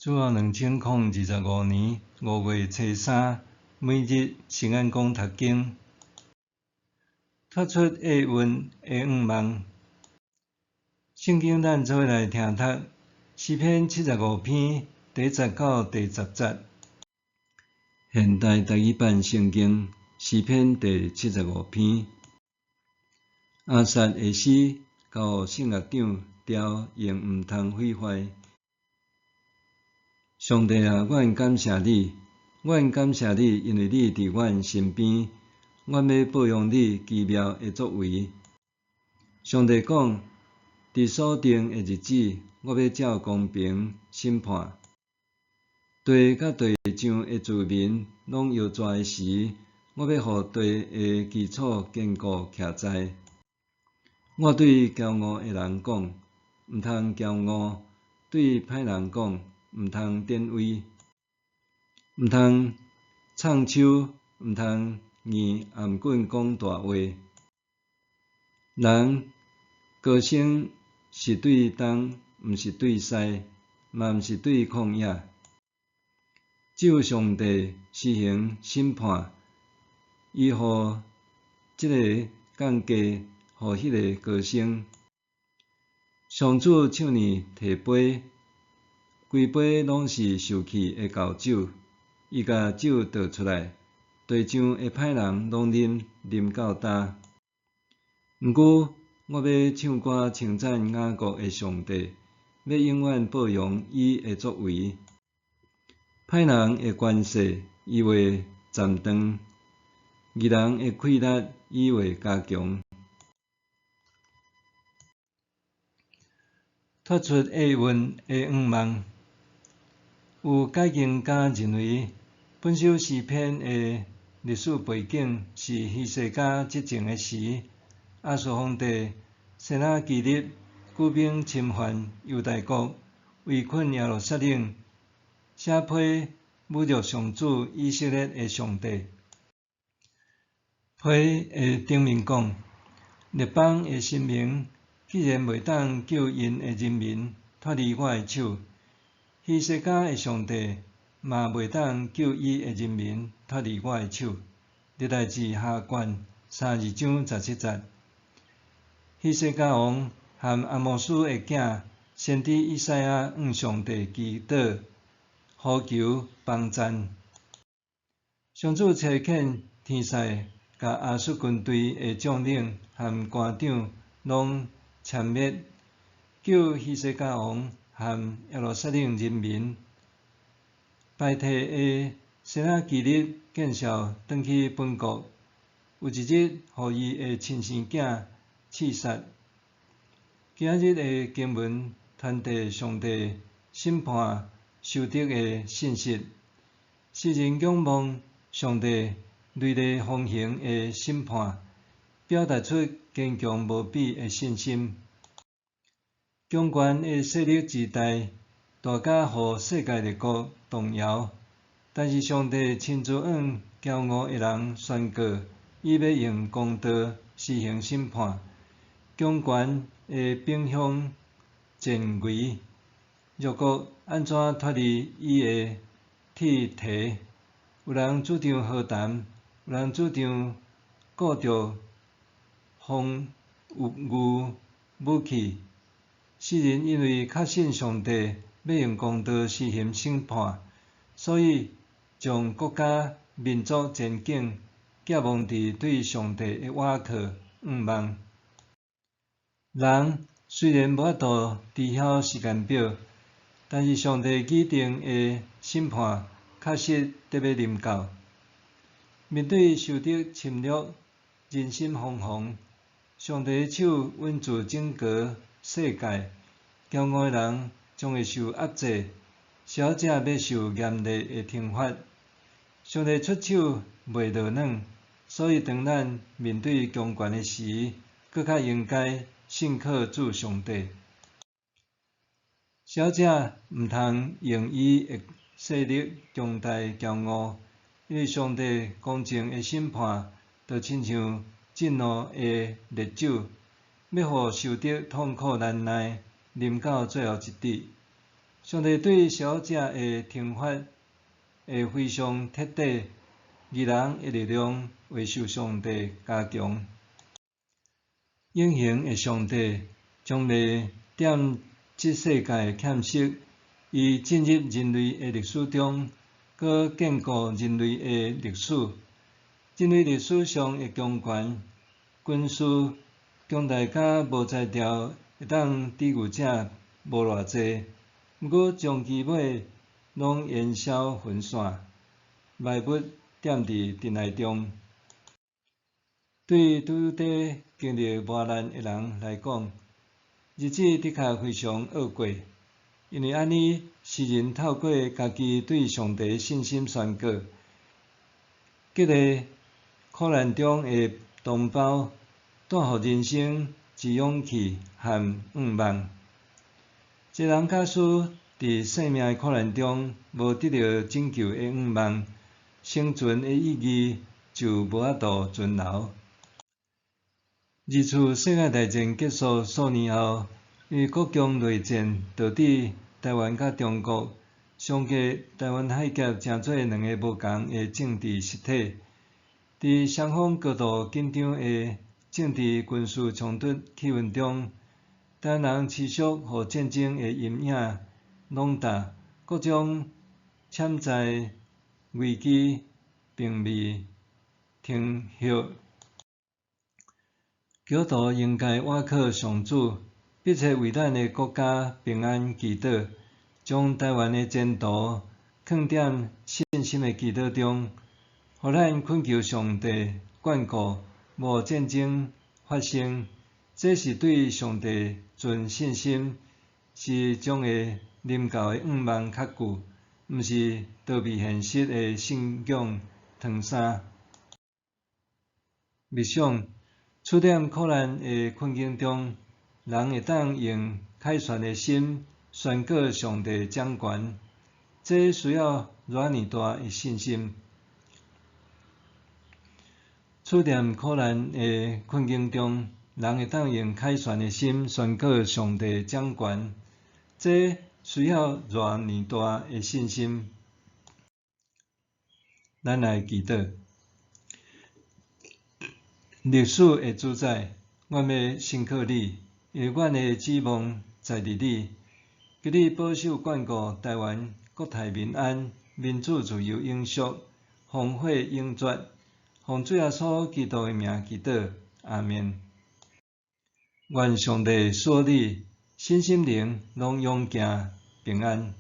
主后2025年5月初3，每日圣安宫读经，脱出厄运的5梦。圣经咱做伙来听读，诗篇75篇第10到第10节。现代台语版圣经诗篇第75篇。亚萨的诗交圣乐长调用，毋通毁坏。上帝啊，阮感谢你，阮感谢你，因为你伫阮身边，阮要保养你奇妙的作为。上帝讲，伫所定的日子，我要照公平审判。地甲地上的居民拢摇蛇的时，我要互地的基础坚固徛在。我对骄傲的人讲，毋通骄傲；对歹人讲，毋通典位，毋通唱秋，毋通硬颔棍讲大话。人高声是对东，毋是对西，嘛毋是对旷野。只有上帝施行审判，伊互即个降价，互迄个高升。上主手里摕杯，规杯拢是受气的厚酒，伊甲酒倒出来，地上的歹人拢啉到干。毋过，我要唱歌称赞雅各的上帝，要永远保养伊的作为。歹人的权势，伊会暂断；义人的气力，伊会加强。脱出厄运的5梦。有解经家认为，本首诗篇的历史背景是希西家执政的时，亚述皇帝先拿基立举兵侵犯犹大国，围困耶路撒冷，写批侮辱上主以色列的上帝。批的顶面讲，列邦的神明既然袂当救因的人民脱离我的手，希西家的上帝嘛袂当救伊的人民脱离我的手。历代志下卷32章17节。希西家王和阿摩斯的囝先知以赛亚向上帝祈祷，呼求帮赞。上主差遣天使，甲亚述军队的将领和官长拢歼灭，救希西家王和耶路撒冷人民。败退的先拿基立见效转去本国，有一日，互伊的亲生囝刺杀。今日的经文传递上帝审判受敌的信息，世人仰望上帝雷厉风行的审判，表达出坚强无比的信心。强权的势力之大，大甲互世界列国动摇。但是上帝亲自向骄傲的人宣告，伊要用公道施行审判，强权的兵凶渐危。弱国安怎脱离伊的铁蹄？有人主张和谈，有人主张顾着风牛武器。世人因为确信上帝要用公道施行审判，所以将国家、民族前景寄望伫对上帝的倚靠仰望。人虽然无法度知晓时间表，但是上帝既定的审判确实得要临到。面对受敌侵略，人心惶惶，上帝的手稳住整个世界。骄傲的人将会受压制，小者要受严厉的惩罚。上帝出手袂落软，所以当咱面对强权的时，搁较应该信靠主上帝。小者毋通用伊的势力强大骄傲，因为上帝公正的审判，就亲像震怒的烈酒，要互受敌痛苦难耐，啉到最后一滴。上帝对小者的惩罚会非常彻底，义人的力量会受上帝加强。永恒的上帝将袂点即世界欠息，伊进入人类的历史中，搁建构人类的历史。人类历史上的强权、军事、强大甲无才调会当抵御者无偌济，毋过将其尾拢烟消云散，埋没踮伫尘埃中。对拄伫经历磨难的人来讲，日子的确非常厄过，因为安尼世人透过家己对上帝的信心宣告，激励苦难中的同胞，带予人生之勇气和盼望。一个人假使伫生命的苦难中无得到拯救的盼望，生存的意义就无法度存留。二次世界大战结束数年后，因为国共内战导致台湾甲中国相继台湾海峡成做两个无同的政治实体。伫双方高度紧张的政治军事冲突气氛中，台湾人持续互战争的阴影笼罩，各种潜在危机并未停歇。基督徒应该倚靠上主，密切为咱的国家平安祈祷，将台湾的前途放踮信心的祈祷中，互咱恳求上帝眷顾，无战争发生。这是对上帝存信心，是将会临到的盼望较久，毋是逃避现实的信仰搪衫。默想。处在苦难的困境中，人会当用凯旋的心宣告上帝掌权，这需要偌尼大的信心。处在苦难的困境中，人会当用凯旋的心宣告上帝掌权，这需要偌尼大的信心。咱来祈祷。历史的主宰，阮要信靠你，因为阮的指望在伫你。求你保守眷顾台湾国泰民安，民主自由永续，烽火永绝。奉主耶稣基督的名祈祷，阿们。愿上帝赐你身心灵拢勇健平安。